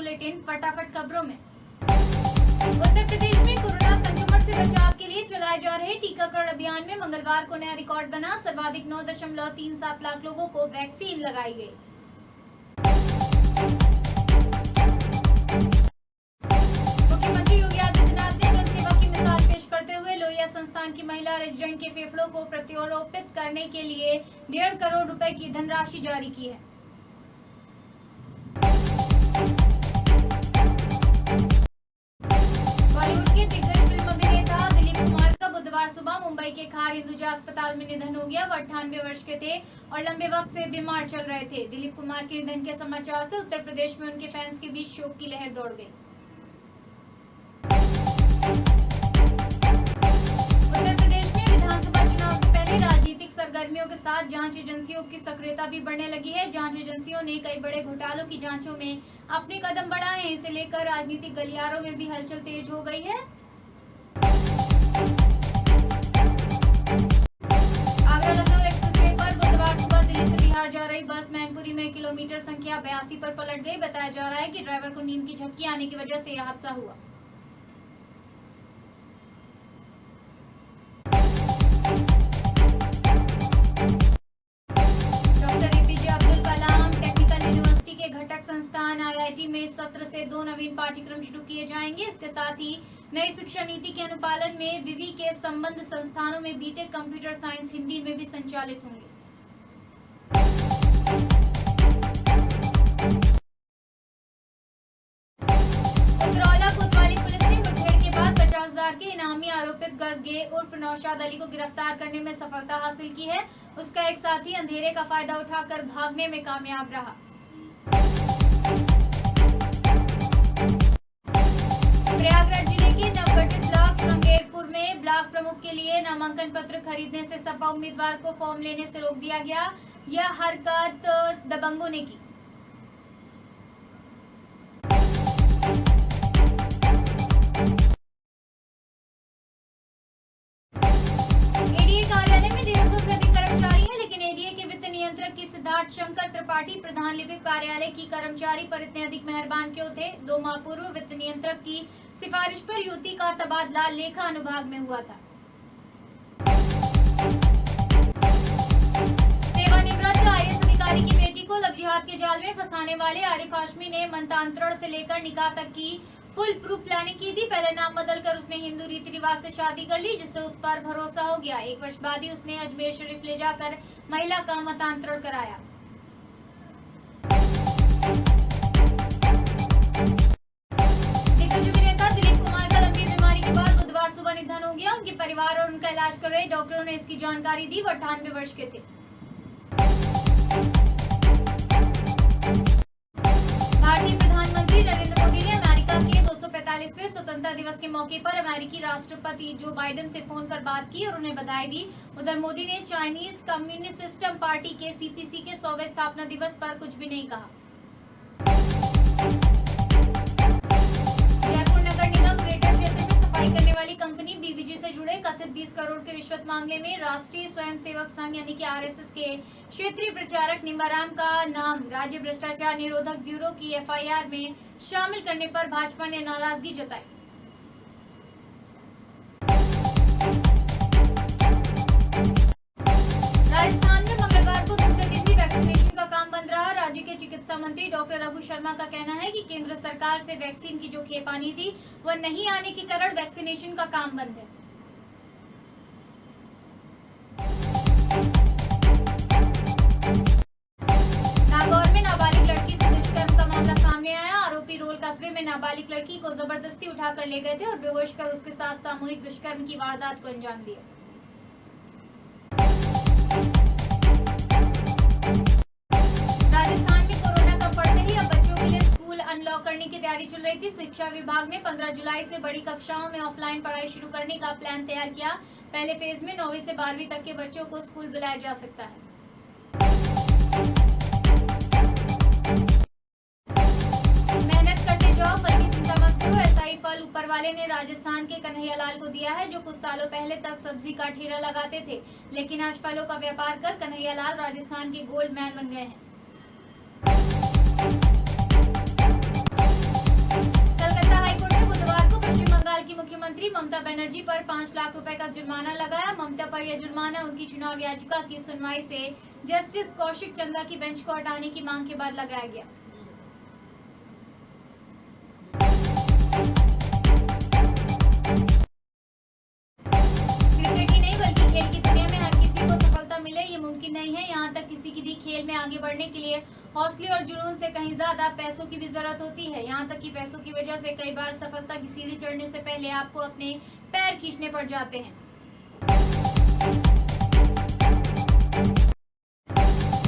Bulletin फटाफट खबरों में। उत्तर प्रदेश में कोरोना संक्रमण से बचाव के लिए चलाए जा रहे टीकाकरण अभियान में मंगलवार को नया रिकॉर्ड बना। सर्वाधिक 9.37 लाख लोगों को वैक्सीन लगाई गई। मुख्यमंत्री योगी आदित्यनाथ ने जनसेवा की मिसाल पेश करते हुए लोहिया संस्थान की महिला रेजिडेंट के फेफड़ों को प्रत्यारोपित करने के लिए 1.5 करोड़ रुपए की धनराशि जारी की है। बुधवार सुबह मुंबई के खार हिंदुजा अस्पताल में निधन हो गया। वो 98 वर्ष के थे और लंबे वक्त से बीमार चल रहे थे। दिलीप कुमार के निधन के समाचार से उत्तर प्रदेश में उनके फैंस के बीच शोक की लहर दौड़ गई। उत्तर प्रदेश में विधानसभा चुनाव से पहले राजनीतिक सरगर्मियों के साथ जांच एजेंसियों की सक्रियता भी बढ़ने लगी है। जांच एजेंसियों ने कई बड़े घोटालों की जांचों में अपने कदम बढ़ाए हैं। इसे लेकर राजनीतिक गलियारों में भी हलचल तेज हो गई है। जा रही बस मैनपुरी में किलोमीटर संख्या 82 पर पलट गई। बताया जा रहा है कि ड्राइवर को नींद की झपकी आने की वजह से यह हादसा हुआ। Doctor APJ Abdul Kalam technical university के घटक संस्थान IIT में इस सत्र से 2 नवीन पाठ्यक्रम शुरू किए जाएंगे। इसके साथ ही नई शिक्षा नीति के अनुपालन में विवि के संबद्ध संस्थानों में बीटेक कंप्यूटर साइंस हिंदी में भी संचालित होंगे। के इनामी आरोपित गर्गे उर्फ नौशाद अली को गिरफ्तार करने में सफलता हासिल की है। उसका एक साथी अंधेरे का फायदा उठाकर भागने में कामयाब रहा। प्रयागराज जिले के नवगठित ब्लॉक श्रृंगेरपुर में ब्लॉक प्रमुख के लिए नामांकन पत्र खरीदने से सपा उम्मीदवार को फॉर्म लेने से रोक दिया गया। यह हरकत दबंगों ने की। सिद्धार्थ शंकर त्रिपाठी प्रधान लिपिक कार्यालय की कर्मचारी पर इतने अधिक मेहरबान क्यों थे? 2 माह पूर्व वित्त नियंत्रक की सिफारिश पर युवती का तबादला लेखा अनुभाग में हुआ था। सेवानिवृत्त IAS अधिकारी की बेटी को लव जिहाद के जाल में फंसाने वाले आरिफ हाशमी ने मंत्रांतरण से लेकर निकाह तक की फुल प्रूफ प्लानिंग की थी। पहले नाम बदलकर उसने हिंदू रीति रिवाज से शादी कर ली, जिससे उस पर भरोसा हो गया। 1 वर्ष बाद ही उसने अजमेर शरीफ ले जाकर महिला का मतांतरण कराया। दिग्गज अभिनेता दिलीप कुमार का लंबी बीमारी के बाद बुधवार सुबह निधन हो गया। उनके परिवार और उनका इलाज कर रहे डॉक्टरों ने इसकी जानकारी दी। वो 98 वर्ष के थे। भारतीय प्रधानमंत्री नरेंद्र मोदी ने अमेरिका के 245वें स्वतंत्रता दिवस के मौके पर अमेरिकी राष्ट्रपति जो बाइडेन से फोन पर बात की और उन्हें बधाई दी। उधर मोदी ने चाइनीज कम्युनिस्ट सिस्टम पार्टी के CPC के 100वें स्थापना दिवस पर कुछ भी नहीं कहा। जयपुर नगर निगम ग्रेटर क्षेत्र में सफाई करने वाली कंपनी BVG से जुड़े कथित 20 करोड़ के रिश्वत मामले में राष्ट्रीय स्वयंसेवक संघ यानी कि RSS के क्षेत्रीय प्रचारक निम्बाराम का नाम राज्य भ्रष्टाचार निरोधक ब्यूरो की FIR में शामिल करने पर भाजपा ने नाराजगी जताई। राजस्थान में मंगलवार को दूसरे दिन भी वैक्सीनेशन का काम बंद रहा। राज्य के चिकित्सा मंत्री डॉक्टर रघु शर्मा का कहना है कि केंद्र सरकार से वैक्सीन की जो खेप आनी थी वह नहीं आने के कारण वैक्सीनेशन का काम बंद है। नागौर में नाबालिग लड़की से दुष्कर्म का मामला सामने आया। आरोपी रोल कस्बे में नाबालिग लड़की को जबरदस्ती उठाकर ले गए थे और बेहोश कर उसके साथ सामूहिक दुष्कर्म की वारदात को अंजाम दिया। राजस्थान में कोरोना कम पड़ते ही अब बच्चों के लिए स्कूल अनलॉक करने की तैयारी चल रही थी। शिक्षा विभाग ने 15 जुलाई से बड़ी कक्षाओं में ऑफलाइन पढ़ाई शुरू करने का प्लान तैयार किया। पहले फेज में 9वीं से 12वीं तक के बच्चों को स्कूल बुलाया जा सकता है। मेहनत करते जाओ, फल की चिंता मत करो। ऐसा ही फल ऊपर वाले ने राजस्थान के कन्हैयालाल को दिया है, जो कुछ सालों पहले तक सब्जी का ठेला लगाते थे, लेकिन आज फलों का व्यापार कर कन्हैयालाल राजस्थान के गोल्ड मैन बन गए हैं। मुख्यमंत्री ममता बनर्जी पर 5 लाख रुपए का जुर्माना लगाया। ममता पर यह जुर्माना उनकी चुनाव याचिका की सुनवाई से जस्टिस कौशिक चंदा की बेंच को हटाने की मांग के बाद लगाया गया। क्रिकेट ही नहीं बल्कि खेल की दुनिया में हर किसी को सफलता मिले ये मुमकिन नहीं है। यहाँ तक किसी की भी खेल में आगे बढ़ने के लिए हौसले और जुनून से कहीं ज्यादा पैसों की भी जरूरत होती है। यहाँ तक कि पैसों की वजह से कई बार सफलता की सीढ़ी चढ़ने से पहले आपको अपने पैर खींचने पड़ जाते हैं।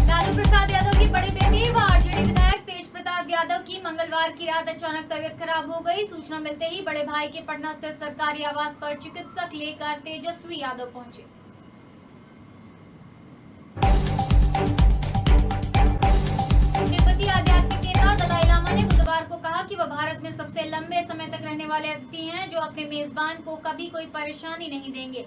लालू प्रसाद यादव की बड़े बेटे व आरजेडी विधायक तेज प्रताप यादव की मंगलवार की रात अचानक तबीयत खराब हो गई। सूचना मिलते ही बड़े भाई के पटना स्थित सरकारी आवास पर चिकित्सक लेकर तेजस्वी यादव पहुंचे। आध्यात्मिक नेता दलाई लामा ने बुधवार को कहा कि वह भारत में सबसे लंबे समय तक रहने वाले अतिथि हैं जो अपने मेजबान को कभी कोई परेशानी नहीं देंगे।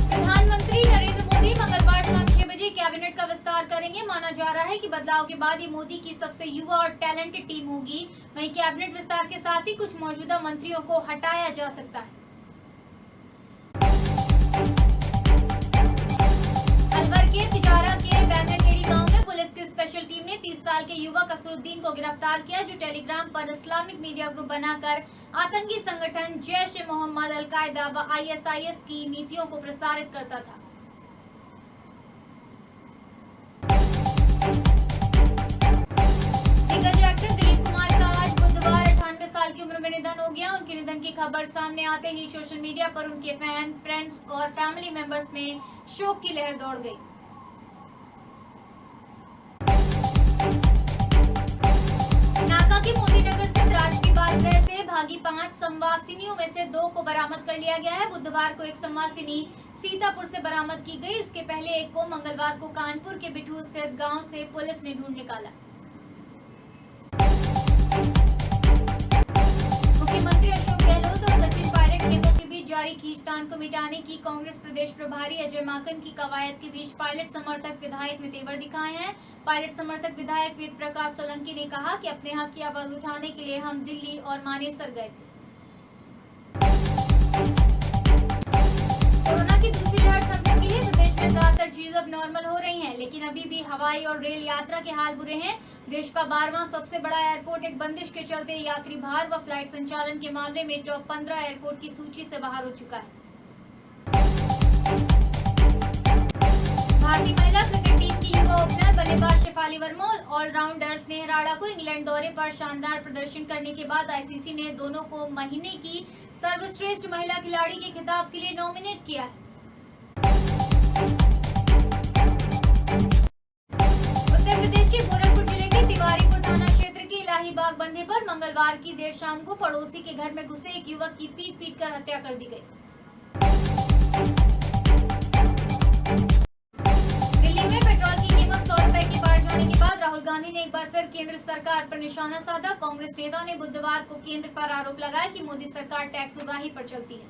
प्रधानमंत्री नरेंद्र मोदी मंगलवार शाम 6 बजे कैबिनेट का विस्तार करेंगे। माना जा रहा है कि बदलाव के बाद ये मोदी की सबसे युवा और टैलेंटेड टीम होगी। वहीं कैबिनेट विस्तार के साथ ही कुछ मौजूदा मंत्रियों को हटाया जा सकता है। अलवर के तिजारा के बैंगनखेड़ी गांव में पुलिस की स्पेशल टीम ने 30 साल के युवक असरुद्दीन को गिरफ्तार किया जो टेलीग्राम पर इस्लामिक मीडिया ग्रुप बनाकर आतंकी संगठन जैश-ए-मोहम्मद, अल-कायदा व ISIS की नीतियों को प्रसारित करता था। दिग्गज एक्टर दिलीप कुमार का आज बुधवार 98 साल की उम्र में निधन हो गया। उनके निधन की खबर सामने आते ही सोशल मीडिया पर उनके फैन, फ्रेंड्स और फैमिली मेंबर्स में शोक की लहर दौड़ गई। नाका के मोतीनगर स्थित राजकीय बाल गृह से भागी 5 संवासिनियों में से 2 को बरामद कर लिया गया है। बुधवार को एक संवासिनी सीतापुर से बरामद की गई। इसके पहले एक को मंगलवार को कानपुर के बिठूर स्थित गांव से पुलिस ने ढूंढ निकाला। मुख्यमंत्री अशोक गहलोत और सचिन पायलट गेमों के बीच जारी खींचतान को मिटाने की कांग्रेस प्रदेश प्रभारी अजय माकन की कवायद के बीच पायलट समर्थक विधायक ने तेवर दिखाए हैं। पायलट समर्थक विधायक वेद प्रकाश सोलंकी ने कहा कि अपने हक की आवाज उठाने के लिए हम दिल्ली और मानेसर गए थे। कोरोना की दूसरी लहर थम चुकी है। प्रदेश में ज्यादातर चीज अब नॉर्मल हो रही हैं, लेकिन अभी भी हवाई और रेल यात्रा के हाल बुरे हैं। देश का 12वां सबसे बड़ा एयरपोर्ट एक बंदिश के चलते यात्री भार व फ्लाइट संचालन के मामले में टॉप 15 एयरपोर्ट की सूची से बाहर हो चुका है। भारतीय महिला क्रिकेट टीम की युवा ओपनर बल्लेबाज शेफाली वर्मा और ऑलराउंडर स्नेह राणा को इंग्लैंड दौरे पर शानदार प्रदर्शन करने के बाद ICC ने दोनों को महीने की सर्वश्रेष्ठ महिला खिलाड़ी के खिताब के लिए नॉमिनेट किया है। उत्तर प्रदेश के गोरखपुर जिले के तिवारीपुर थाना क्षेत्र के इलाही बाग बंधे पर मंगलवार की देर शाम को पड़ोसी के घर में घुसे एक युवक की पीट कर हत्या कर दी गई। दिल्ली में पेट्रोल की कीमत 100 रुपए के पार जाने के बाद राहुल गांधी ने एक बार फिर केंद्र सरकार पर निशाना साधा। कांग्रेस नेता ने बुधवार को केंद्र पर आरोप लगाया कि मोदी सरकार टैक्स उगाही पर चलती है।